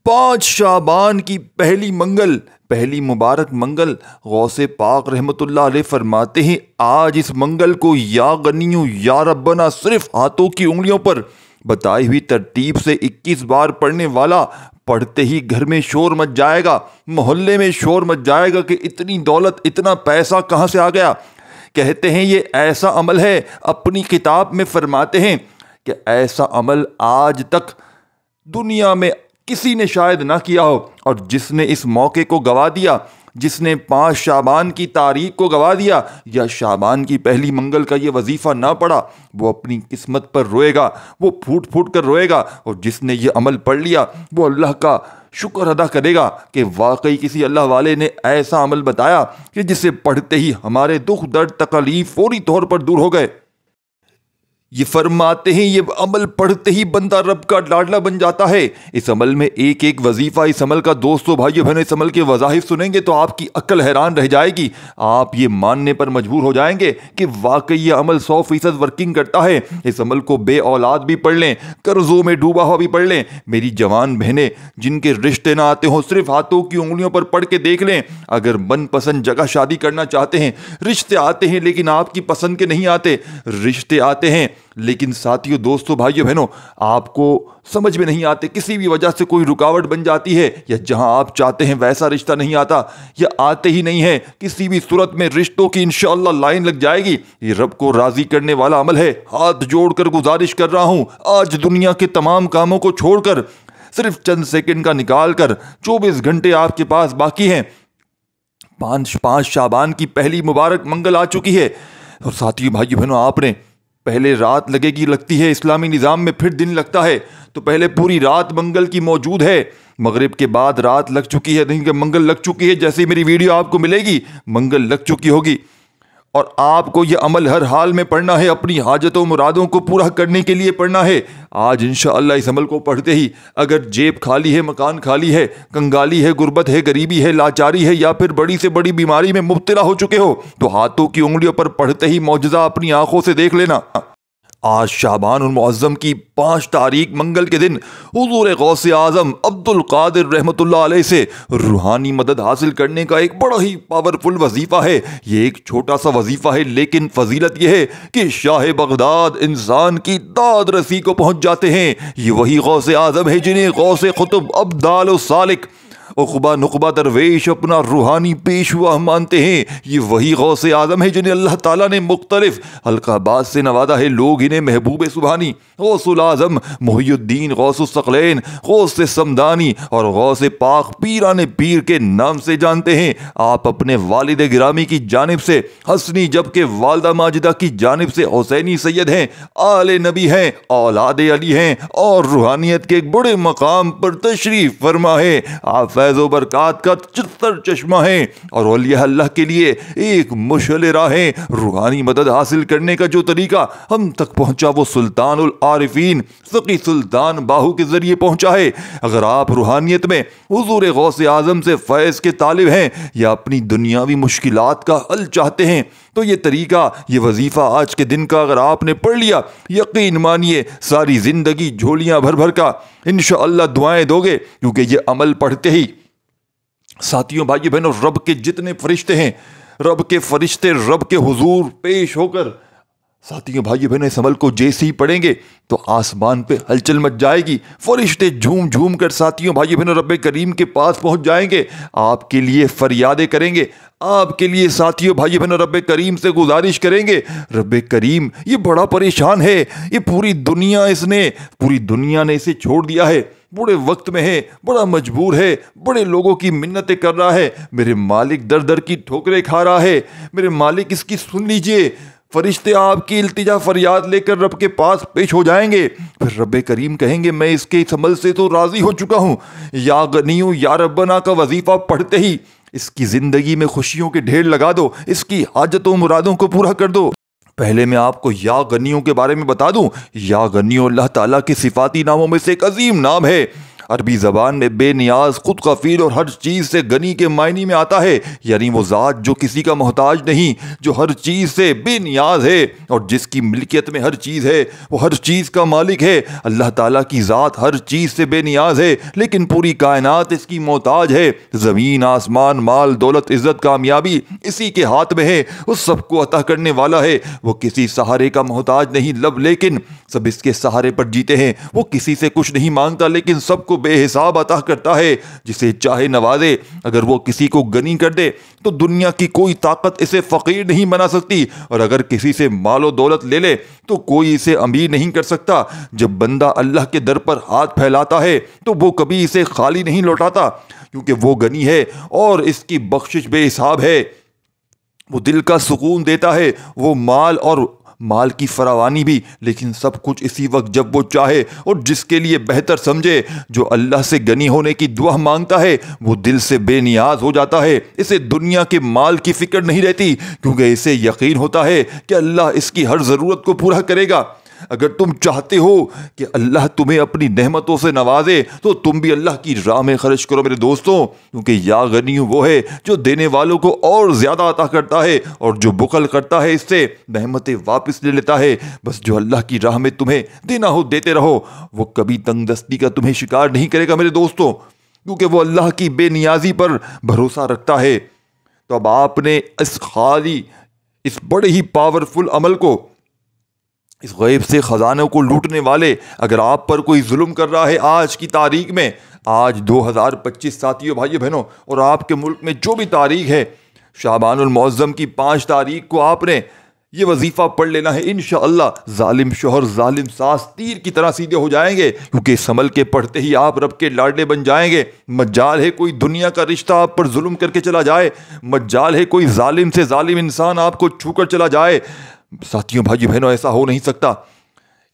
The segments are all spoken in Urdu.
5 شعبان کی پہلی مبارک منگل غوث پاک رحمت اللہ علیہ فرماتے ہیں، آج اس منگل کو یا غنیو یا ربنا صرف ہاتھوں کی انگلیوں پر بتائی ہوئی ترتیب سے 21 بار پڑھنے والا پڑھتے ہی گھر میں شور مچ جائے گا، محلے میں شور مچ جائے گا کہ اتنی دولت اتنا پیسہ کہاں سے آ گیا۔ کہتے ہیں یہ ایسا عمل ہے، اپنی کتاب میں فرماتے ہیں کہ ایسا عمل آج تک دنیا میں کسی نے شاید نہ کیا ہو، اور جس نے اس موقع کو گوا دیا، جس نے 5 شعبان کی تاریخ کو گوا دیا یا شعبان کی پہلی منگل کا یہ وظیفہ نہ پڑھا، وہ اپنی قسمت پر روئے گا، وہ پھوٹ پھوٹ کر روئے گا، اور جس نے یہ عمل پڑھ لیا وہ اللہ کا شکر ادا کرے گا کہ واقعی کسی اللہ والے نے ایسا عمل بتایا کہ جسے پڑھتے ہی ہمارے دکھ درد تکلیف فوری طور پر دور ہو گئے۔ یہ فرماتے ہیں یہ عمل پڑھتے ہی بندہ رب کا لاڈلا بن جاتا ہے۔ اس عمل میں ایک ایک وظیفہ، اس عمل کا دوستو بھائیو بہنوں، اس عمل کے وظائف سنیں گے تو آپ کی عقل حیران رہ جائے گی، آپ یہ ماننے پر مجبور ہو جائیں گے کہ واقعی یہ عمل 100% ورکنگ کرتا ہے۔ اس عمل کو بے اولاد بھی پڑھ لیں، قرضوں میں ڈوبا ہوا بھی پڑھ لیں۔ میری جوان بہنیں جن کے رشتے نہ آتے ہوں، صرف ہاتھوں کی انگلیوں پر پڑھ کے دیکھ لیں۔ اگر من پسند جگہ شادی کرنا چاہتے ہیں، رشتے آتے ہیں لیکن آپ کی پسند کے نہیں آتے، رشتے آتے ہیں لیکن ساتھیوں دوستوں بھائیوں بہنوں آپ کو سمجھ میں نہیں آتے، کسی بھی وجہ سے کوئی رکاوٹ بن جاتی ہے، یا جہاں آپ چاہتے ہیں ویسا رشتہ نہیں آتا یا آتے ہی نہیں ہے، کسی بھی صورت میں رشتوں کی انشاءاللہ لائن لگ جائے گی۔ یہ رب کو راضی کرنے والا عمل ہے۔ ہاتھ جوڑ کر گزارش کر رہا ہوں، آج دنیا کے تمام کاموں کو چھوڑ کر صرف چند سیکنڈ کا نکال کر 24 گھنٹے آپ کے پاس باقی ہیں، 5 شعبان کی پہلی مبارک منگل آ چکی ہے، اور ساتھیوں بھائیو بہنوں آپ نے پہلے رات لگتی ہے اسلامی نظام میں، پھر دن لگتا ہے، تو پہلے پوری رات منگل کی موجود ہے، مغرب کے بعد رات لگ چکی ہے، نہیں کہ منگل لگ چکی ہے، جیسے میری ویڈیو آپ کو ملے گی منگل لگ چکی ہوگی، اور آپ کو یہ عمل ہر حال میں پڑھنا ہے، اپنی حاجتوں مرادوں کو پورا کرنے کے لیے پڑھنا ہے۔ آج انشاءاللہ اس عمل کو پڑھتے ہی اگر جیب خالی ہے، مکان خالی ہے، کنگالی ہے، غربت ہے، غریبی ہے، لاچاری ہے، یا پھر بڑی سے بڑی بیماری میں مبتلا ہو چکے ہو، تو ہاتھوں کی انگلیوں پر پڑھتے ہی معجزہ اپنی آنکھوں سے دیکھ لینا۔ آج شعبان المعظم کی 5 تاریخ منگل کے دن حضور غوث اعظم عبد القادر رحمت اللہ علیہ سے روحانی مدد حاصل کرنے کا ایک بڑا ہی پاورفل وظیفہ ہے۔ یہ ایک چھوٹا سا وظیفہ ہے، لیکن فضیلت یہ ہے کہ شاہ بغداد انسان کی داد رسی کو پہنچ جاتے ہیں۔ یہ وہی غوث اعظم ہے جنہیں غوث قطب ابدال و سالک عقبہ نقبہ درویش اپنا روحانی پیشوا مانتے ہیں۔ یہ وہی غوث اعظم ہے جنہیں اللہ تعالیٰ نے مختلف القابات سے نوازا ہے، لوگ انہیں محبوب سبحانی، غوث الاعظم، محی الدین، غوث الثقلین، غوث سمدانی اور غوث پاک پیران پیر کے نام سے جانتے ہیں۔ آپ اپنے والد گرامی کی جانب سے حسنی، جبکہ والدہ ماجدہ کی جانب سے حسینی سید ہیں، آل نبی ہیں، اولاد علی ہیں، اور روحانیت کے ایک بڑے مقام پر تشریف فرما ہے۔ آپ فیض و برکات کا چتر چشمہ ہیں، اور اولیاء اللہ کے لیے ایک مشعل راہ ہیں۔ روحانی مدد حاصل کرنے کا جو طریقہ ہم تک پہنچا وہ سلطان العارفین فقی سلطان باہو کے ذریعے پہنچا ہے۔ اگر آپ روحانیت میں حضور غوث اعظم سے فیض کے طالب ہیں یا اپنی دنیاوی مشکلات کا حل چاہتے ہیں، تو یہ طریقہ، یہ وظیفہ آج کے دن کا اگر آپ نے پڑھ لیا، یقین مانیے ساری زندگی جھولیاں بھر بھر کا انشاءاللہ دعائیں دو گے، کیونکہ یہ عمل پڑھتے ہی ساتھیوں بھائیو بہنوں رب کے جتنے فرشتے ہیں، رب کے فرشتے رب کے حضور پیش ہو کر ساتھیوں بھائیو بہنوں اس عمل کو جیسے ہی پڑھیں گے تو آسمان پہ ہلچل مچ جائے گی، فرشتے جھوم جھوم کر ساتھیوں بھائیو بہنوں رب کریم کے پاس پہنچ جائیں گے، آپ کے لیے فریادیں کریں گے، آپ کے لیے ساتھیوں بھائیو بہنوں رب کریم سے گزارش کریں گے۔ رب کریم یہ بڑا پریشان ہے، یہ پوری دنیا نے اسے چھوڑ دیا ہے، بڑے وقت میں ہے، بڑا مجبور ہے، بڑے لوگوں کی منتیں کر رہا ہے، میرے مالک در در کی ٹھوکریں کھا رہا ہے، میرے مالک اس کی سن لیجئے۔ فرشتے آپ کی التجا فریاد لے کر رب کے پاس پیش ہو جائیں گے، پھر رب کریم کہیں گے میں اس کے اس عمل سے تو راضی ہو چکا ہوں، یا غنیو یا ربنا کا وظیفہ پڑھتے ہی اس کی زندگی میں خوشیوں کے ڈھیر لگا دو، اس کی حاجتوں مرادوں کو پورا کر دو۔ پہلے میں آپ کو یا غنیوں کے بارے میں بتا دوں۔ یا غنیوں اللہ تعالیٰ کے صفاتی ناموں میں سے ایک عظیم نام ہے۔ عربی زبان میں بے نیاز خود کفیل اور ہر چیز سے غنی کے معنی میں آتا ہے، یعنی وہ ذات جو کسی کا محتاج نہیں، جو ہر چیز سے بے نیاز ہے اور جس کی ملکیت میں ہر چیز ہے، وہ ہر چیز کا مالک ہے۔ اللہ تعالیٰ کی ذات ہر چیز سے بے نیاز ہے، لیکن پوری کائنات اس کی محتاج ہے۔ زمین، آسمان، مال، دولت، عزت، کامیابی اسی کے ہاتھ میں ہے، وہ سب کو عطا کرنے والا ہے۔ وہ کسی سہارے کا محتاج نہیں، لیکن سب اس کے سہارے پر جیتے ہیں۔ وہ کسی سے کچھ نہیں مانگتا، لیکن سب کو بے حساب عطا کرتا ہے، جسے چاہے نوازے۔ اگر وہ کسی کو غنی کر دے تو دنیا کی کوئی طاقت اسے فقیر نہیں بنا سکتی، اور اگر کسی سے مال و دولت لے لے تو کوئی اسے امیر نہیں کر سکتا۔ جب بندہ اللہ کے در پر ہاتھ پھیلاتا ہے تو وہ کبھی اسے خالی نہیں لوٹاتا، کیونکہ وہ غنی ہے اور اس کی بخشش بے حساب ہے۔ وہ دل کا سکون دیتا ہے، وہ مال کی فراوانی بھی، لیکن سب کچھ اسی وقت جب وہ چاہے اور جس کے لیے بہتر سمجھے۔ جو اللہ سے غنی ہونے کی دعا مانگتا ہے وہ دل سے بے نیاز ہو جاتا ہے۔ اسے دنیا کے مال کی فکر نہیں رہتی، کیونکہ اسے یقین ہوتا ہے کہ اللہ اس کی ہر ضرورت کو پورا کرے گا۔ اگر تم چاہتے ہو کہ اللہ تمہیں اپنی نعمتوں سے نوازے تو تم بھی اللہ کی راہ میں خرچ کرو میرے دوستوں، کیونکہ یا غنی وہ ہے جو دینے والوں کو اور زیادہ عطا کرتا ہے، اور جو بخل کرتا ہے اس سے نعمتیں واپس لے لیتا ہے۔ بس جو اللہ کی راہ میں تمہیں دینا ہو دیتے رہو، وہ کبھی تنگ دستی کا تمہیں شکار نہیں کرے گا میرے دوستوں، کیونکہ وہ اللہ کی بے نیازی پر بھروسہ رکھتا ہے۔ تو اب آپ نے اس بڑے ہی پاورفل عمل کو، اس غیب سے خزانوں کو لوٹنے والے، اگر آپ پر کوئی ظلم کر رہا ہے آج کی تاریخ میں، آج 2025 ساتھیوں، بھائیو بہنوں، اور آپ کے ملک میں جو بھی تاریخ ہے، شعبان المعظم کی 5 تاریخ کو آپ نے یہ وظیفہ پڑھ لینا ہے۔ انشاءاللہ ظالم شوہر، ظالم ساس تیر کی طرح سیدھے ہو جائیں گے، کیونکہ اس عمل کے پڑھتے ہی آپ رب کے لاڈلے بن جائیں گے۔ مجال ہے کوئی دنیا کا رشتہ آپ پر ظلم کر کے چلا جائے، مجال ہے کوئی ظالم سے ظالم انسان آپ کو چھو کر چلا جائے۔ ساتھیوں، بھائیو بہنوں، ایسا ہو نہیں سکتا۔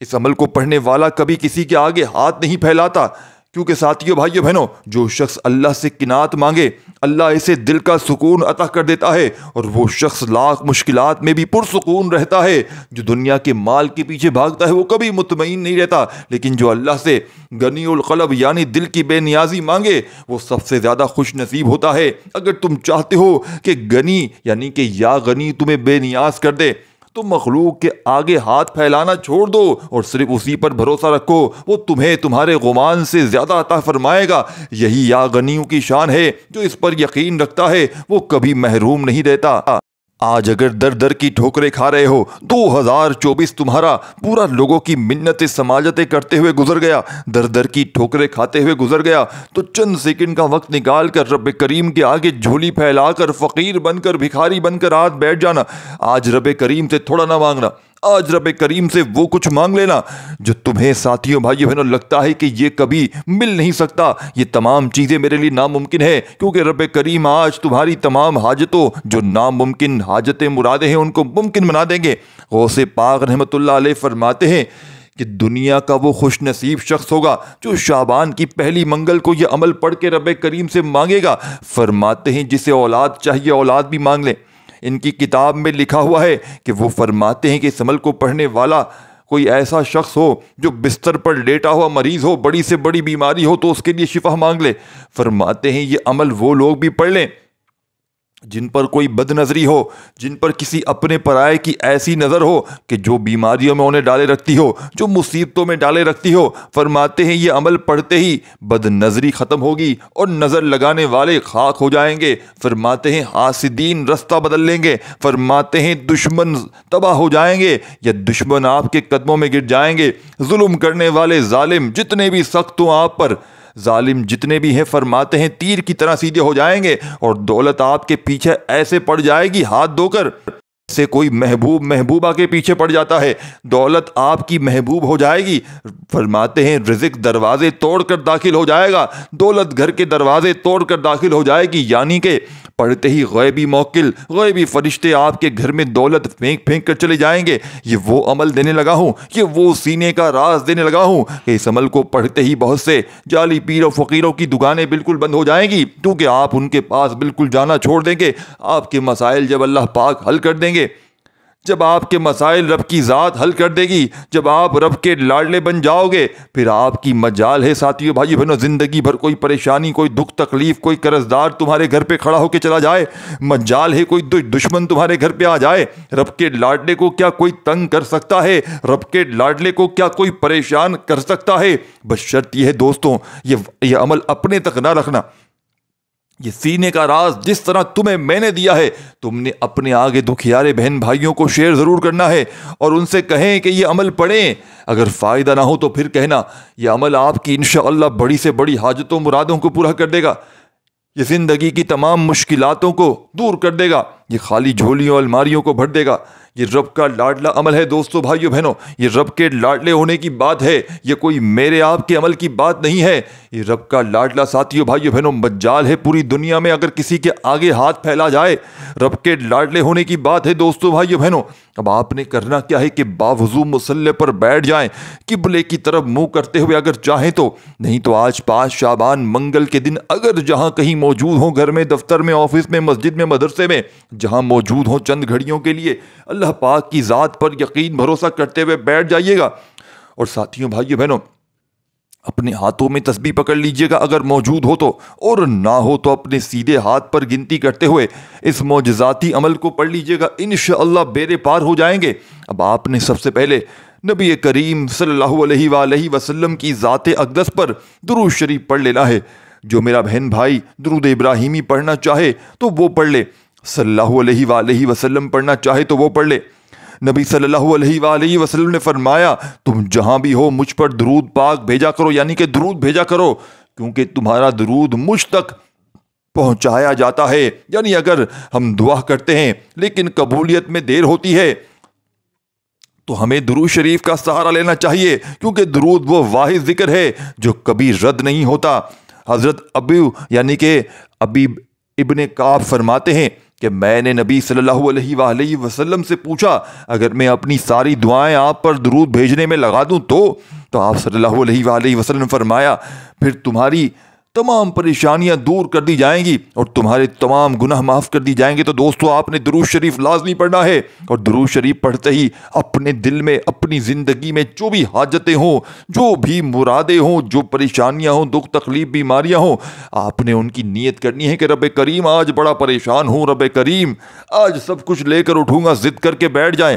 اس عمل کو پڑھنے والا کبھی کسی کے آگے ہاتھ نہیں پھیلاتا، کیونکہ ساتھیوں، بھائیو بہنوں، جو شخص اللہ سے قناعت مانگے اللہ اسے دل کا سکون عطا کر دیتا ہے، اور وہ شخص لاکھ مشکلات میں بھی پرسکون رہتا ہے۔ جو دنیا کے مال کے پیچھے بھاگتا ہے وہ کبھی مطمئن نہیں رہتا، لیکن جو اللہ سے غنی القلب یعنی دل کی بے نیازی مانگے وہ سب سے زیادہ خوش نصیب ہوتا ہے۔ اگر تم چاہتے ہو کہ غنی یعنی کہ یا غنی تمہیں بے نیاز کر دے تو مخلوق کے آگے ہاتھ پھیلانا چھوڑ دو اور صرف اسی پر بھروسہ رکھو، وہ تمہیں تمہارے غمان سے زیادہ عطا فرمائے گا۔ یہی یا غنیوں کی شان ہے، جو اس پر یقین رکھتا ہے وہ کبھی محروم نہیں رہتا۔ آج اگر در در کی ٹھوکریں کھا رہے ہو، 2024 تمہارا پورا لوگوں کی منتیں سماجتیں کرتے ہوئے گزر گیا، در در کی ٹھوکریں کھاتے ہوئے گزر گیا، تو چند سیکنڈ کا وقت نکال کر رب کریم کے آگے جھولی پھیلا کر فقیر بن کر، بھکاری بن کر ہاتھ بیٹھ جانا۔ آج رب کریم سے تھوڑا نہ مانگنا، آج رب کریم سے وہ کچھ مانگ لینا جو تمہیں ساتھیوں، بھائیوں بہنوں، لگتا ہے کہ یہ کبھی مل نہیں سکتا۔ یہ تمام چیزیں میرے لیے ناممکن ہے، کیونکہ رب کریم آج تمہاری تمام حاجتوں، جو ناممکن حاجتیں مرادیں ہیں، ان کو ممکن بنا دیں گے۔ غوث پاک رحمۃ اللہ علیہ فرماتے ہیں کہ دنیا کا وہ خوش نصیب شخص ہوگا جو شعبان کی پہلی منگل کو یہ عمل پڑھ کے رب کریم سے مانگے گا۔ فرماتے ہیں جسے اولاد چاہیے اولاد بھی مانگ لے۔ ان کی کتاب میں لکھا ہوا ہے کہ وہ فرماتے ہیں کہ اس عمل کو پڑھنے والا کوئی ایسا شخص ہو جو بستر پر لیٹا ہوا مریض ہو، بڑی سے بڑی بیماری ہو تو اس کے لیے شفا مانگ لے۔ فرماتے ہیں یہ عمل وہ لوگ بھی پڑھ لیں جن پر کوئی بد نظری ہو، جن پر کسی اپنے پرائے کی ایسی نظر ہو کہ جو بیماریوں میں انہیں ڈالے رکھتی ہو، جو مصیبتوں میں ڈالے رکھتی ہو۔ فرماتے ہیں یہ عمل پڑھتے ہی بد نظری ختم ہوگی اور نظر لگانے والے خاک ہو جائیں گے۔ فرماتے ہیں حاسدین رستہ بدل لیں گے۔ فرماتے ہیں دشمن تباہ ہو جائیں گے یا دشمن آپ کے قدموں میں گر جائیں گے۔ ظلم کرنے والے ظالم جتنے بھی سخت ہوں آپ پر، ظالم جتنے بھی ہیں، فرماتے ہیں تیر کی طرح سیدھے ہو جائیں گے، اور دولت آپ کے پیچھے ایسے پڑ جائے گی ہاتھ دھو کر، سے کوئی محبوب محبوبہ کے پیچھے پڑ جاتا ہے، دولت آپ کی محبوب ہو جائے گی۔ فرماتے ہیں رزق دروازے توڑ کر داخل ہو جائے گا، دولت گھر کے دروازے توڑ کر داخل ہو جائے گی، یعنی کہ پڑھتے ہی غیبی موکل، غیبی فرشتے آپ کے گھر میں دولت پھینک پھینک کر چلے جائیں گے۔ یہ وہ عمل دینے لگا ہوں، یہ وہ سینے کا راز دینے لگا ہوں کہ اس عمل کو پڑھتے ہی بہت سے جعلی پیر و فقیروں کی دکانیں بالکل بند ہو جائیں گی، کیونکہ آپ ان کے پاس بالکل جانا چھوڑ دیں گے۔ آپ کے مسائل جب اللہ پاک حل کر دیں گے، جب آپ کے مسائل رب کی ذات حل کر دے گی، جب آپ رب کے لاڈلے بن جاؤ گے، پھر آپ کی مجال ہے ساتھیو بھائی بہنوں، زندگی بھر کوئی پریشانی، کوئی دکھ تکلیف، کوئی قرضدار تمہارے گھر پہ کھڑا ہو کے چلا جائے، مجال ہے کوئی دشمن تمہارے گھر پہ آ جائے، رب کے لاڈلے کو کیا کوئی تنگ کر سکتا ہے؟ رب کے لاڈلے کو کیا کوئی پریشان کر سکتا ہے؟ بس شرط یہ ہے دوستوں، یہ عمل اپنے تک نہ رکھنا، یہ سینے کا راز جس طرح تمہیں میں نے دیا ہے، تم نے اپنے آگے دکھیارے بہن بھائیوں کو شیئر ضرور کرنا ہے، اور ان سے کہیں کہ یہ عمل پڑھیں، اگر فائدہ نہ ہو تو پھر کہنا یہ عمل آپ کی انشاءاللہ بڑی سے بڑی حاجتوں مرادوں کو پورا کر دے گا، یہ زندگی کی تمام مشکلاتوں کو دور کر دے گا، یہ خالی جھولیوں الماریوں کو بھر دے گا۔ یہ رب کا لاڈلا عمل ہے دوستو بھائیو بہنوں، یہ رب کے لاڈلے ہونے کی بات ہے، یہ کوئی میرے آپ کے عمل کی بات نہیں ہے، یہ رب کا لاڈلا ساتھیو بھائیو بہنوں مجال ہے پوری دنیا میں اگر کسی کے آگے ہاتھ پھیلا جائے، رب کے لاڈلے ہونے کی بات ہے دوستو بھائیو بہنوں۔ اب آپ نے کرنا کیا ہے کہ باوضو مصلی پر بیٹھ جائیں، قبلے کی طرف منہ کرتے ہوئے اگر چاہیں تو، نہیں تو آج 5 شعبان منگل کے دن اگر جہاں کہیں موجود ہوں، گھر میں، دفتر میں، آفس میں، مسجد میں، مدرسے میں، جہاں موجود ہوں، چند گھڑیوں کے لیے اللہ پاک کی ذات پر یقین بھروسہ کرتے ہوئے بیٹھ جائیے گا، اور ساتھیوں بھائیو بہنوں اپنے ہاتھوں میں تسبیح پکڑ لیجئے گا اگر موجود ہو تو، اور نہ ہو تو اپنے سیدھے ہاتھ پر گنتی کرتے ہوئے اس معجزاتی عمل کو پڑھ لیجئے گا، انشاءاللہ بیڑے پار ہو جائیں گے۔ اب آپ نے سب سے پہلے نبی کریم صلی اللہ علیہ وآلہ وسلم کی ذات اقدس پر درود شریف پڑھ لینا ہے۔ جو میرا بہن بھائی درود ابراہیمی پڑھنا چاہے تو وہ پڑھ لے، صلی اللہ علیہ وآلہ وسلم پڑھنا چاہے تو وہ پڑھ لے۔ نبی صلی اللہ علیہ وآلہ وسلم نے فرمایا تم جہاں بھی ہو مجھ پر درود پاک بھیجا کرو، یعنی کہ درود بھیجا کرو، کیونکہ تمہارا درود مجھ تک پہنچایا جاتا ہے۔ یعنی اگر ہم دعا کرتے ہیں لیکن قبولیت میں دیر ہوتی ہے تو ہمیں درود شریف کا سہارا لینا چاہیے، کیونکہ درود وہ واحد ذکر ہے جو کبھی رد نہیں ہوتا۔ حضرت ابو یعنی کہ ابی ابن کعب فرماتے ہیں کہ میں نے نبی صلی اللہ علیہ وآلہ وسلم سے پوچھا اگر میں اپنی ساری دعائیں آپ پر درود بھیجنے میں لگا دوں تو آپ صلی اللہ علیہ وآلہ وسلم نے فرمایا پھر تمہاری تمام پریشانیاں دور کر دی جائیں گی اور تمہارے تمام گناہ معاف کر دی جائیں گے۔ تو دوستو آپ نے درود شریف لازمی پڑھنا ہے، اور درود شریف پڑھتے ہی اپنے دل میں، اپنی زندگی میں جو بھی حاجتیں ہوں، جو بھی مرادیں ہوں، جو پریشانیاں ہوں، دکھ تکلیف، بیماریاں ہوں، آپ نے ان کی نیت کرنی ہے کہ رب کریم آج بڑا پریشان ہوں، رب کریم آج سب کچھ لے کر اٹھوں گا، ضد کر کے بیٹھ جائیں۔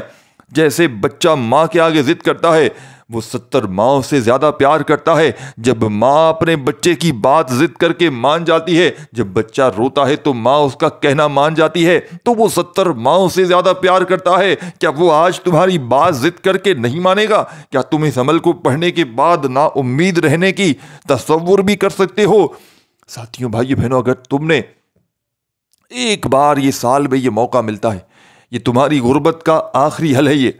جیسے بچہ ماں کے آگے ضد کرتا ہے، وہ 70 ماں سے زیادہ پیار کرتا ہے۔ جب ماں اپنے بچے کی بات ضد کر کے مان جاتی ہے، جب بچہ روتا ہے تو ماں اس کا کہنا مان جاتی ہے، تو وہ 70 ماں سے زیادہ پیار کرتا ہے۔ کیا وہ آج تمہاری بات ضد کر کے نہیں مانے گا؟ کیا تم اس عمل کو پڑھنے کے بعد نا امید رہنے کی تصور بھی کر سکتے ہو؟ ساتھیوں بھائیو بہنوں، اگر تم نے ایک بار یہ سال میں یہ موقع ملتا ہے، یہ تمہاری غربت کا آخری حل ہے، یہ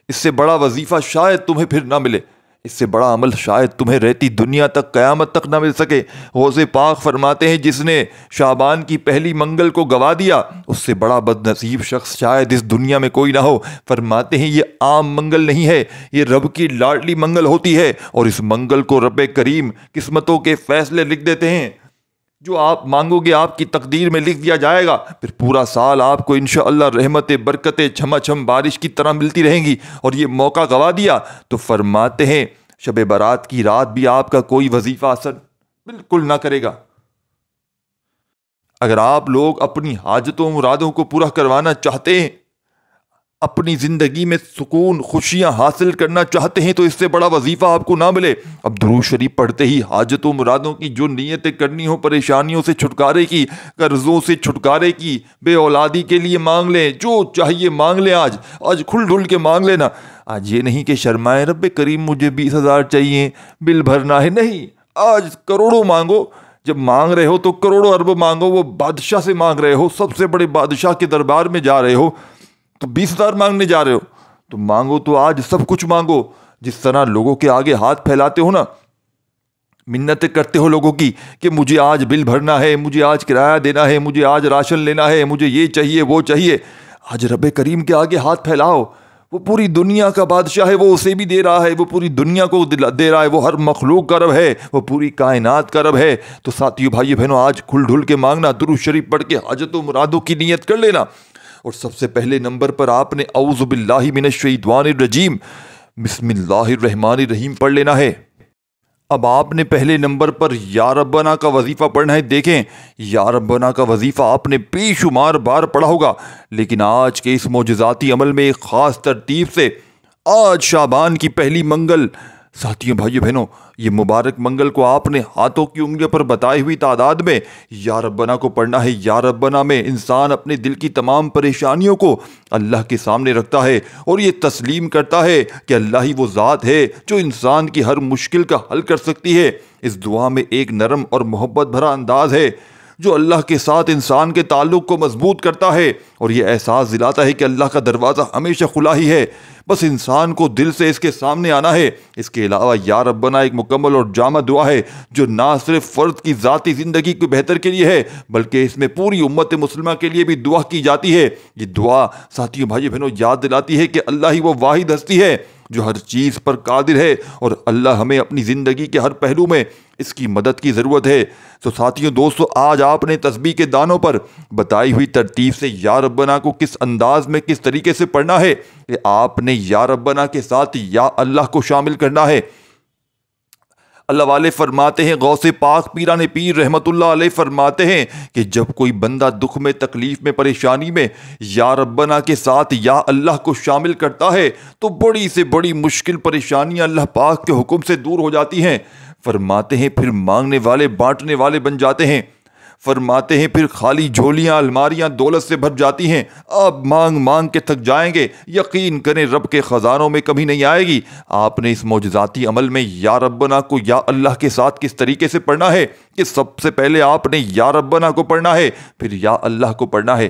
اس سے بڑا وظیفہ شاید تمہیں پھر نہ ملے، اس سے بڑا عمل شاید تمہیں رہتی دنیا تک، قیامت تک نہ مل سکے۔ غوث پاک فرماتے ہیں جس نے شعبان کی پہلی منگل کو گوا دیا اس سے بڑا بد نصیب شخص شاید اس دنیا میں کوئی نہ ہو۔ فرماتے ہیں یہ عام منگل نہیں ہے، یہ رب کی لاڈلی منگل ہوتی ہے، اور اس منگل کو رب کریم قسمتوں کے فیصلے لکھ دیتے ہیں، جو آپ مانگو گے آپ کی تقدیر میں لکھ دیا جائے گا۔ پھر پورا سال آپ کو انشاءاللہ رحمتیں برکتیں چھما چھم بارش کی طرح ملتی رہیں گی، اور یہ موقع گوا دیا تو فرماتے ہیں شب برات کی رات بھی آپ کا کوئی وظیفہ اثر بالکل نہ کرے گا۔ اگر آپ لوگ اپنی حاجتوں مرادوں کو پورا کروانا چاہتے ہیں، اپنی زندگی میں سکون خوشیاں حاصل کرنا چاہتے ہیں، تو اس سے بڑا وظیفہ آپ کو نہ ملے۔ اب درود شریف پڑھتے ہی حاجتوں مرادوں کی جو نیتیں کرنی ہو، پریشانیوں سے چھٹکارے کی، قرضوں سے چھٹکارے کی، بے اولادی کے لیے مانگ لیں، جو چاہیے مانگ لیں، آج کھل ڈھل کے مانگ لینا۔ آج یہ نہیں کہ شرمائیں رب کریم مجھے 20,000 چاہیے، بل بھرنا ہے، نہیں، آج کروڑوں مانگو۔ جب مانگ رہے ہو تو کروڑوں ارب مانگو، وہ بادشاہ سے مانگ رہے ہو، سب سے بڑے بادشاہ کے دربار میں جا رہے ہو، تو 20,000 مانگنے جا رہے ہو تو مانگو، تو آج سب کچھ مانگو۔ جس طرح لوگوں کے آگے ہاتھ پھیلاتے ہو نا، منتیں کرتے ہو لوگوں کی کہ مجھے آج بل بھرنا ہے، مجھے آج کرایہ دینا ہے، مجھے آج راشن لینا ہے، مجھے یہ چاہیے وہ چاہیے، آج رب کریم کے آگے ہاتھ پھیلاؤ۔ وہ پوری دنیا کا بادشاہ ہے، وہ اسے بھی دے رہا ہے، وہ پوری دنیا کو دے رہا ہے، وہ ہر مخلوق کا رب ہے، وہ پوری کائنات کا رب ہے۔ تو ساتھیو بھائیو بہنوں، آج کھل ڈھل کے مانگنا، درود شریف پڑھ کے حاجت و مرادوں کی نیت کر لینا، اور سب سے پہلے نمبر پر آپ نے اعوذ باللہ من الشیطان الرجیم بسم اللہ الرحمن الرحیم پڑھ لینا ہے۔ اب آپ نے پہلے نمبر پر یا ربنا کا وظیفہ پڑھنا ہے۔ دیکھیں یا ربنا کا وظیفہ آپ نے بے شمار بار پڑھا ہوگا، لیکن آج کے اس معجزاتی عمل میں ایک خاص ترتیب سے آج شعبان کی پہلی منگل، ساتھیوں بھائیو بہنوں، یہ مبارک منگل کو آپ نے ہاتھوں کی انگلیوں پر بتائی ہوئی تعداد میں یا ربنا کو پڑھنا ہے۔ یا ربنا میں انسان اپنے دل کی تمام پریشانیوں کو اللہ کے سامنے رکھتا ہے اور یہ تسلیم کرتا ہے کہ اللہ ہی وہ ذات ہے جو انسان کی ہر مشکل کا حل کر سکتی ہے۔ اس دعا میں ایک نرم اور محبت بھرا انداز ہے جو اللہ کے ساتھ انسان کے تعلق کو مضبوط کرتا ہے اور یہ احساس دلاتا ہے کہ اللہ کا دروازہ ہمیشہ کھلا ہی ہے، بس انسان کو دل سے اس کے سامنے آنا ہے۔ اس کے علاوہ یا ربنا ایک مکمل اور جامع دعا ہے جو نہ صرف فرد کی ذاتی زندگی کو بہتر کے لیے ہے بلکہ اس میں پوری امت مسلمہ کے لیے بھی دعا کی جاتی ہے۔ یہ دعا ساتھیوں بھائیو بہنوں یاد دلاتی ہے کہ اللہ ہی وہ واحد ہستی ہے جو ہر چیز پر قادر ہے اور اللہ ہمیں اپنی زندگی کے ہر پہلو میں اس کی مدد کی ضرورت ہے۔ تو ساتھیوں دوستو، آج آپ نے تسبیح کے دانوں پر بتائی ہوئی ترتیب سے یا ربنا کو کس انداز میں کس طریقے سے پڑھنا ہے کہ آپ نے یا ربنا کے ساتھ یا اللہ کو شامل کرنا ہے۔ اللہ والے فرماتے ہیں، غوث پاک پیران پیر رحمت اللہ علیہ فرماتے ہیں کہ جب کوئی بندہ دکھ میں، تکلیف میں، پریشانی میں یا ربنا کے ساتھ یا اللہ کو شامل کرتا ہے تو بڑی سے بڑی مشکل پریشانیاں اللہ پاک کے حکم سے دور ہو جاتی ہیں۔ فرماتے ہیں پھر مانگنے والے بانٹنے والے بن جاتے ہیں۔ فرماتے ہیں پھر خالی جھولیاں الماریاں دولت سے بھر جاتی ہیں، آپ مانگ مانگ کے تھک جائیں گے، یقین کریں رب کے خزانوں میں کمی نہیں آئے گی۔ آپ نے اس معجزاتی عمل میں یا ربنا کو یا اللہ کے ساتھ کس طریقے سے پڑھنا ہے کہ سب سے پہلے آپ نے یا ربنا کو پڑھنا ہے، پھر یا اللہ کو پڑھنا ہے،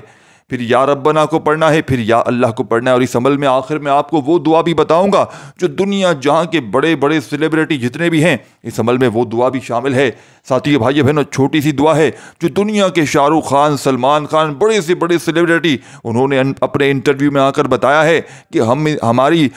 پھر یا ربنا کو پڑھنا ہے، پھر یا اللہ کو پڑھنا ہے۔ اور اس عمل میں آخر میں آپ کو وہ دعا بھی بتاؤں گا جو دنیا جہاں کے بڑے بڑے سیلیبریٹی جتنے بھی ہیں، اس عمل میں وہ دعا بھی شامل ہے۔ ساتھیو بھائیو بہنوں، چھوٹی سی دعا ہے جو دنیا کے شاہ رخ خان، سلمان خان، بڑے سے بڑے سیلیبریٹی، انہوں نے اپنے انٹرویو میں آ کر بتایا ہے کہ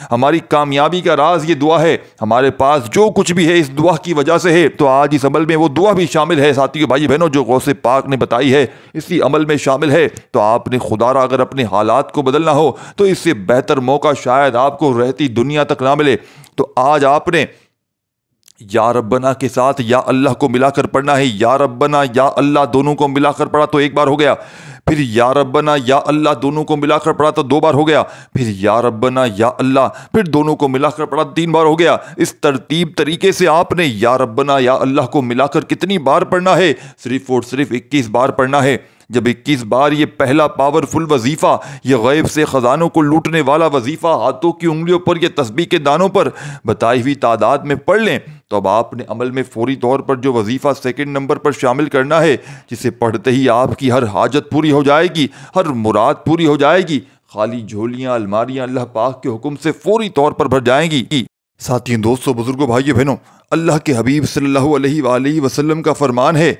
ہماری کامیابی کا راز یہ دعا ہے، ہمارے پاس جو کچھ بھی ہے اس دعا کی وجہ سے ہے۔ تو آج اس عمل میں وہ دعا بھی شامل ہے ساتھیو بھائیو بہنوں جو غوث پاک نے بتائی ہے، اسی عمل میں شامل ہے۔ تو آپ نے خدا را اگر اپنے حالات کو بدلنا ہو تو اس سے بہتر موقع شاید آپ کو رہتی دنیا تک نہ ملے۔ تو آج آپ نے یا ربنا کے ساتھ یا اللہ کو ملا کر پڑھنا ہے۔ یا ربنا یا اللہ دونوں کو ملا کر پڑھا تو ایک بار ہو گیا، پھر یا ربنا یا اللہ دونوں کو ملا کر پڑھا تو دو بار ہو گیا، پھر یا ربنا یا اللہ پھر دونوں کو ملا کر پڑھا تین بار ہو گیا۔ اس ترتیب طریقے سے آپ نے یا ربنا یا اللہ کو ملا کر کتنی بار پڑھنا ہے؟ صرف اور صرف 21 بار پڑھنا ہے۔ جب 21 بار یہ پہلا پاورفل وظیفہ، یہ غیب سے خزانوں کو لوٹنے والا وظیفہ ہاتھوں کی انگلیوں پر، یہ تسبیح کے دانوں پر بتائی ہوئی تعداد میں پڑھ لیں تو اب آپ نے عمل میں فوری طور پر جو وظیفہ سیکنڈ نمبر پر شامل کرنا ہے، جسے پڑھتے ہی آپ کی ہر حاجت پوری ہو جائے گی، ہر مراد پوری ہو جائے گی، خالی جھولیاں الماریاں اللہ پاک کے حکم سے فوری طور پر بھر جائیں گی۔ ساتھیوں دوستوں بزرگوں بھائیو بہنوں، اللہ کے حبیب صلی اللہ علیہ وآلہ وسلم کا فرمان ہے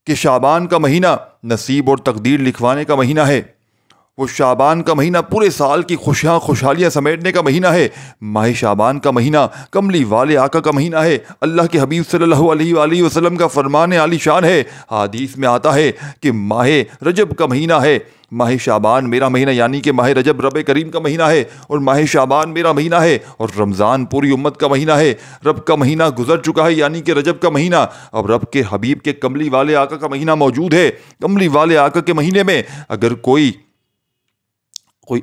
کہ شعبان کا مہینہ نصیب اور تقدیر لکھوانے کا مہینہ ہے۔ وہ شعبان کا مہینہ پورے سال کی خوشحالیاں سمیٹنے کا مہینہ ہے۔ ماہ شعبان کا مہینہ کملی والے آقا کا مہینہ ہے۔ اللہ کے حبیب صلی اللہ علیہ وآلہ وسلم کا فرمان عالی شان ہے، حدیث میں آتا ہے کہ ماہ رجب کا مہینہ ہے، ماہ شعبان میرا مہینہ، یعنی کہ ماہ رجب رب کریم کا مہینہ ہے اور ماہ شعبان میرا مہینہ ہے، اور رمضان پوری امت کا مہینہ ہے۔ رب کا مہینہ گزر چکا ہے یعنی کہ رجب کا مہینہ، اب رب کے حبیب کے کملی والے آقا کا مہینہ موجود ہے۔ کملی والے آقا کے مہینے میں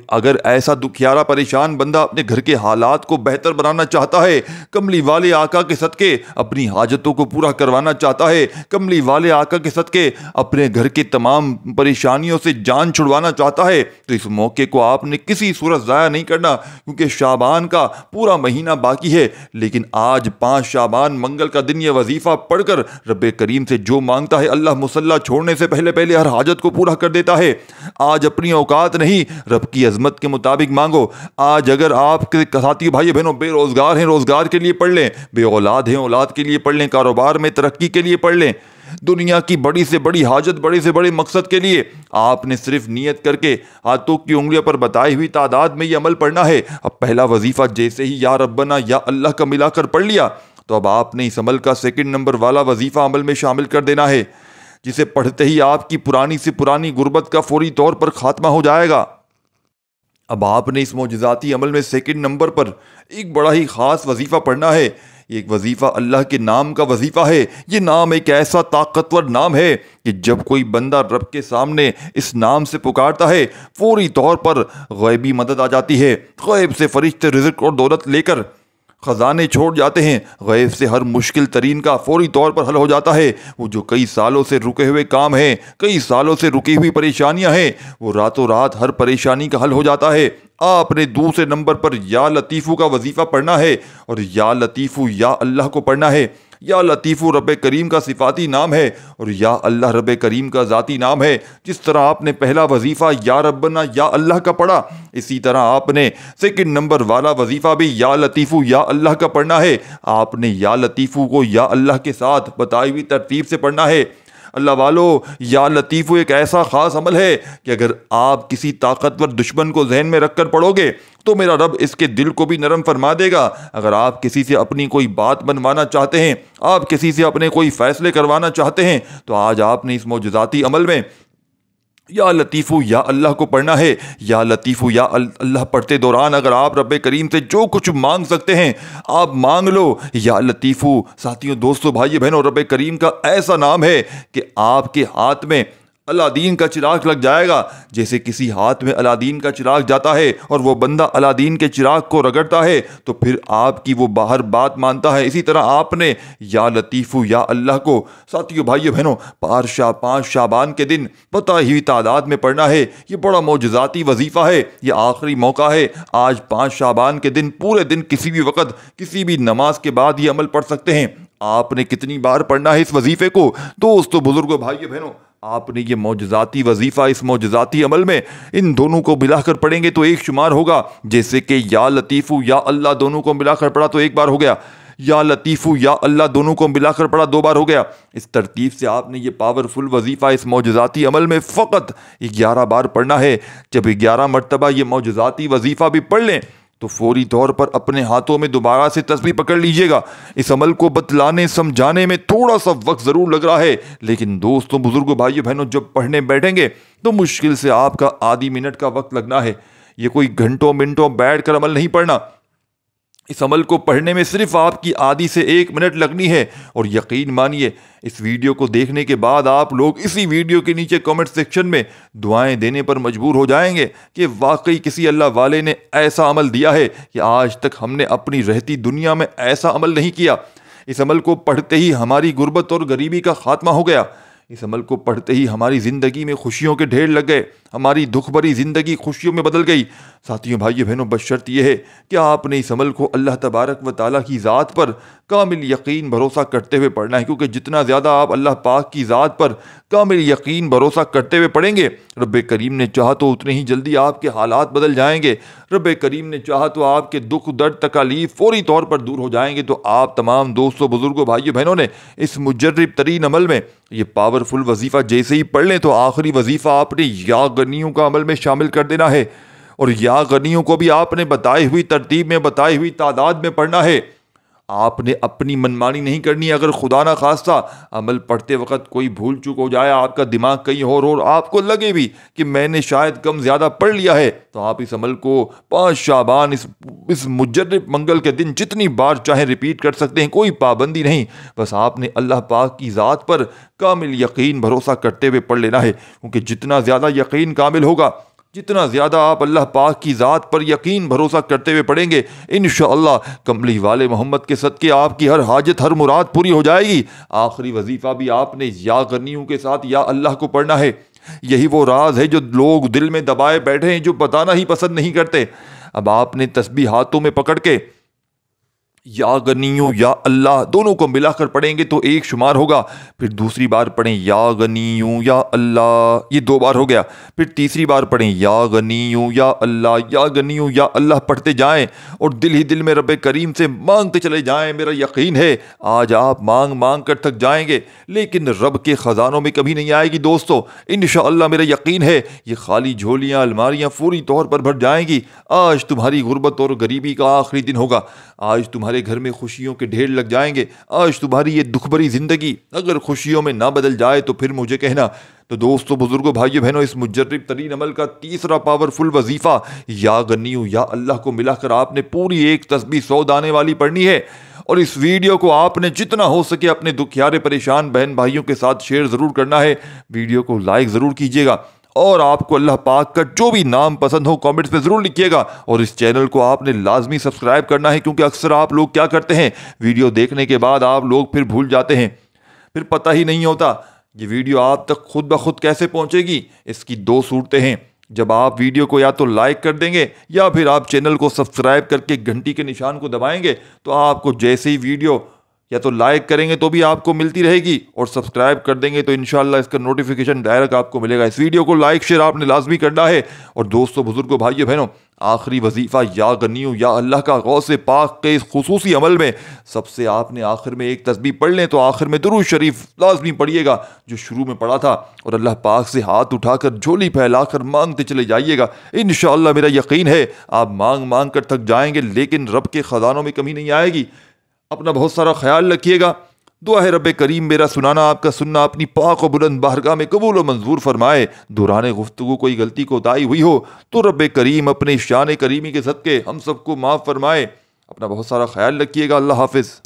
اگر ایسا دکھیارا پریشان بندہ اپنے گھر کے حالات کو بہتر بنانا چاہتا ہے، کملی والے آقا کے صدقے اپنی حاجتوں کو پورا کروانا چاہتا ہے، کملی والے آقا کے صدقے اپنے گھر کے تمام پریشانیوں سے جان چھڑوانا چاہتا ہے، تو اس موقع کو آپ نے کسی صورت ضائع نہیں کرنا، کیونکہ شعبان کا پورا مہینہ باقی ہے۔ لیکن آج 5 شعبان منگل کا دن یہ وظیفہ پڑھ کر رب کریم سے جو مانگتا ہے، اللہ مصلی چھوڑنے سے پہلے ہر حاجت کو پورا کر دیتا ہے۔ آج اپنی اوقات نہیں، رب کی عظمت کے مطابق مانگو۔ آج اگر آپ کے ساتھی بھائی بہنوں بے روزگار ہیں، روزگار کے لیے پڑھ لیں، بے اولاد ہیں، اولاد کے لیے پڑھ لیں، کاروبار میں ترقی کے لیے پڑھ لیں، دنیا کی بڑی سے بڑی حاجت، بڑے سے بڑے مقصد کے لیے آپ نے صرف نیت کر کے ہاتھوں کی انگلیوں پر بتائی ہوئی تعداد میں یہ عمل پڑھنا ہے۔ اب پہلا وظیفہ جیسے ہی یا ربنا یا اللہ کا ملا کر پڑھ لیا تو اب آپ نے اس عمل کا سیکنڈ نمبر والا وظیفہ عمل میں شامل کر دینا ہے۔ جسے پڑھتے ہی آپ کی پرانی سے پرانی غربت کا فوری طور پر خاتمہ ہو جائے گا۔ اب آپ نے اس معجزاتی عمل میں سیکنڈ نمبر پر ایک بڑا ہی خاص وظیفہ پڑھنا ہے۔ ایک وظیفہ اللہ کے نام کا وظیفہ ہے۔ یہ نام ایک ایسا طاقتور نام ہے کہ جب کوئی بندہ رب کے سامنے اس نام سے پکارتا ہے، فوری طور پر غیبی مدد آ جاتی ہے۔ غیب سے فرشتے رزق اور دولت لے کر خزانے چھوڑ جاتے ہیں۔ غیب سے ہر مشکل ترین کا فوری طور پر حل ہو جاتا ہے۔ وہ جو کئی سالوں سے رکے ہوئے کام ہیں، کئی سالوں سے رکی ہوئی پریشانیاں ہیں، وہ راتوں رات ہر پریشانی کا حل ہو جاتا ہے۔ آپ نے دوسرے نمبر پر یا لطیفو کا وظیفہ پڑھنا ہے، اور یا لطیفو یا اللہ کو پڑھنا ہے۔ یا لطیفو رب کریم کا صفاتی نام ہے، اور یا اللہ رب کریم کا ذاتی نام ہے۔ جس طرح آپ نے پہلا وظیفہ یا ربنا یا اللہ کا پڑھا، اسی طرح آپ نے سیکنڈ نمبر والا وظیفہ بھی یا لطیفو یا اللہ کا پڑھنا ہے۔ آپ نے یا لطیفو کو یا اللہ کے ساتھ بتائی ہوئی ترتیب سے پڑھنا ہے۔ اللہ والو، یا لطیفو ایک ایسا خاص عمل ہے کہ اگر آپ کسی طاقتور دشمن کو ذہن میں رکھ کر پڑھو گے تو میرا رب اس کے دل کو بھی نرم فرما دے گا۔ اگر آپ کسی سے اپنی کوئی بات بنوانا چاہتے ہیں، آپ کسی سے اپنے کوئی فیصلے کروانا چاہتے ہیں، تو آج آپ نے اس معجزاتی عمل میں یا لطیفو یا اللہ کو پڑھنا ہے۔ یا لطیفو یا اللہ پڑھتے دوران اگر آپ رب کریم سے جو کچھ مانگ سکتے ہیں آپ مانگ لو۔ یا لطیفو ساتھیوں، دوستوں، بھائی بہنوں، رب کریم کا ایسا نام ہے کہ آپ کے ہاتھ میں الادین کا چراغ لگ جائے گا۔ جیسے کسی ہاتھ میں الادین کا چراغ جاتا ہے اور وہ بندہ الادین کے چراغ کو رگڑتا ہے تو پھر آپ کی وہ باہر بات مانتا ہے۔ اسی طرح آپ نے یا لطیفو یا اللہ کو ساتھیوں، بھائیو بہنوں، 5 شعبان کے دن بتائی ہوئی تعداد میں پڑھنا ہے۔ یہ بڑا معجزاتی وظیفہ ہے۔ یہ آخری موقع ہے۔ آج 5 شعبان کے دن پورے دن کسی بھی وقت کسی بھی نماز کے بعد یہ عمل پڑھ سکتے ہیں۔ آپ نے کتنی بار پڑھنا ہے اس وظیفے کو؟ دوستو، بزرگوں، بھائیو بہنوں، آپ نے یہ معجزاتی وظیفہ اس معجزاتی عمل میں ان دونوں کو ملا کر پڑھیں گے تو ایک شمار ہوگا۔ جیسے کہ یا لطیفو یا اللہ دونوں کو ملا کر پڑھا تو ایک بار ہو گیا، یا لطیفو یا اللہ دونوں کو ملا کر پڑھا 2 بار ہو گیا۔ اس ترتیب سے آپ نے یہ پاورفل وظیفہ اس معجزاتی عمل میں فقط 11 بار پڑھنا ہے۔ جب 11 مرتبہ یہ معجزاتی وظیفہ بھی پڑھ لیں تو فوری طور پر اپنے ہاتھوں میں دوبارہ سے تسبیح پکڑ لیجئے گا۔ اس عمل کو بتلانے سمجھانے میں تھوڑا سا وقت ضرور لگ رہا ہے، لیکن دوستوں، بزرگوں، بھائیو بہنوں، جب پڑھنے بیٹھیں گے تو مشکل سے آپ کا آدھی منٹ کا وقت لگنا ہے۔ یہ کوئی گھنٹوں منٹوں بیٹھ کر عمل نہیں پڑھنا۔ اس عمل کو پڑھنے میں صرف آپ کی آدھی سے 1 منٹ لگنی ہے، اور یقین مانیے اس ویڈیو کو دیکھنے کے بعد آپ لوگ اسی ویڈیو کے نیچے کمنٹ سیکشن میں دعائیں دینے پر مجبور ہو جائیں گے کہ واقعی کسی اللہ والے نے ایسا عمل دیا ہے کہ آج تک ہم نے اپنی رہتی دنیا میں ایسا عمل نہیں کیا۔ اس عمل کو پڑھتے ہی ہماری غربت اور غریبی کا خاتمہ ہو گیا۔ اس عمل کو پڑھتے ہی ہماری زندگی میں خوشیوں کے ڈھیر لگ گئے، ہماری دکھ بھری زندگی خوشیوں میں بدل گئی۔ ساتھیوں، بھائیو بہنوں، بس شرط یہ ہے کہ آپ نے اس عمل کو اللہ تبارک و تعالیٰ کی ذات پر کامل یقین بھروسہ کرتے ہوئے پڑھنا ہے، کیونکہ جتنا زیادہ آپ اللہ پاک کی ذات پر کامل یقین بھروسہ کرتے ہوئے پڑھیں گے، رب کریم نے چاہا تو اتنے ہی جلدی آپ کے حالات بدل جائیں گے۔ رب کریم نے چاہا تو آپ کے دکھ، درد، تکالیف فوری طور پر دور ہو جائیں گے۔ تو آپ تمام دوستوں، بزرگوں، بھائیو بہنوں نے اس مجرب ترین عمل میں یہ پاورفل وظیفہ جیسے ہی پڑھ لیں تو آخری وظیفہ آپ نے یا غنیوں کا عمل میں شامل کر دینا ہے، اور یا غنیوں کو بھی آپ نے بتائی ہوئی ترتیب میں، بتائی ہوئی تعداد میں پڑھنا ہے۔ آپ نے اپنی منمانی نہیں کرنی۔ اگر خدا نہ خواستہ عمل پڑھتے وقت کوئی بھول چوک ہو جائے، آپ کا دماغ کہیں اور آپ کو لگے بھی کہ میں نے شاید کم زیادہ پڑھ لیا ہے، تو آپ اس عمل کو 5 شعبان اس مجرب منگل کے دن جتنی بار چاہیں ریپیٹ کر سکتے ہیں، کوئی پابندی نہیں۔ بس آپ نے اللہ پاک کی ذات پر کامل یقین بھروسہ کرتے ہوئے پڑھ لینا ہے، کیونکہ جتنا زیادہ یقین کامل ہوگا، جتنا زیادہ آپ اللہ پاک کی ذات پر یقین بھروسہ کرتے ہوئے پڑھیں گے، انشاءاللہ کملی والے محمد کے صدقے آپ کی ہر حاجت، ہر مراد پوری ہو جائے گی۔ آخری وظیفہ بھی آپ نے یا غنیوں کے ساتھ یا اللہ کو پڑھنا ہے۔ یہی وہ راز ہے جو لوگ دل میں دبائے بیٹھے ہیں، جو بتانا ہی پسند نہیں کرتے۔ اب آپ نے تسبیح ہاتھوں میں پکڑ کے یا غنیوں یا اللہ دونوں کو ملا کر پڑھیں گے تو ایک شمار ہوگا، پھر دوسری بار پڑھیں یا غنیوں یا اللہ، یہ 2 بار ہو گیا، پھر تیسری بار پڑھیں یا غنیوں یا اللہ، یا غنیوں یا اللہ پڑھتے جائیں اور دل ہی دل میں رب کریم سے مانگتے چلے جائیں۔ میرا یقین ہے آج آپ مانگ مانگ کر تھک جائیں گے، لیکن رب کے خزانوں میں کبھی نہیں آئے گی دوستو۔ انشاءاللہ میرا یقین ہے یہ خالی جھولیاں، الماریاں فوری طور پر بھر جائیں گی۔ آج تمہاری غربت اور غریبی کا آخری دن ہوگا، آج تمہاری تمہارے گھر میں خوشیوں کے ڈھیر لگ جائیں گے۔ آج تمہاری یہ دکھ بھری زندگی اگر خوشیوں میں نہ بدل جائے تو پھر مجھے کہنا۔ تو دوستو، بزرگوں، بھائیو بہنوں، اس مجرب ترین عمل کا تیسرا پاورفل وظیفہ یا غنیو یا اللہ کو ملا کر آپ نے پوری ایک تسبیح 100 دانے والی پڑھنی ہے، اور اس ویڈیو کو آپ نے جتنا ہو سکے اپنے دکھیارے پریشان بہن بھائیوں کے ساتھ شیئر ضرور کرنا ہے۔ ویڈیو کو لائک ضرور کیجیے گا، اور آپ کو اللہ پاک کا جو بھی نام پسند ہو کامنٹس میں ضرور لکھیے گا، اور اس چینل کو آپ نے لازمی سبسکرائب کرنا ہے، کیونکہ اکثر آپ لوگ کیا کرتے ہیں، ویڈیو دیکھنے کے بعد آپ لوگ پھر بھول جاتے ہیں، پھر پتہ ہی نہیں ہوتا یہ ویڈیو آپ تک خود بخود کیسے پہنچے گی۔ اس کی 2 صورتیں ہیں، جب آپ ویڈیو کو یا تو لائک کر دیں گے یا پھر آپ چینل کو سبسکرائب کر کے گھنٹی کے نشان کو دبائیں گے، تو آپ کو جیسے ہی ویڈیو یا تو لائک کریں گے تو بھی آپ کو ملتی رہے گی، اور سبسکرائب کر دیں گے تو انشاءاللہ اس کا نوٹیفیکیشن ڈائریکٹ آپ کو ملے گا۔ اس ویڈیو کو لائک شیئر آپ نے لازمی کرنا ہے۔ اور دوستو، بزرگوں، بھائیو بہنوں، آخری وظیفہ یا غنیو یا اللہ کا غوث پاک کے اس خصوصی عمل میں سب سے آپ نے آخر میں ایک تسبیح پڑھ لیں تو آخر میں درود شریف لازمی پڑھیے گا جو شروع میں پڑھا تھا، اور اللہ پاک سے ہاتھ اٹھا کر جھولی پھیلا کر مانگتے چلے جائیے گا۔ انشاءاللہ میرا یقین ہے آپ مانگ مانگ کر تھک جائیں گے، لیکن رب کے خزانوں میں کمی نہیں آئے گی۔ اپنا بہت سارا خیال رکھیے گا۔ دعا ہے رب کریم میرا سنانا، آپ کا سننا اپنی پاک و بلند بارگاہ میں قبول و منظور فرمائے۔ دوران گفتگو کوئی غلطی کوتاہی ہوئی ہو تو رب کریم اپنے شان کریمی کے صدقے ہم سب کو معاف فرمائے۔ اپنا بہت سارا خیال رکھیے گا۔ اللہ حافظ۔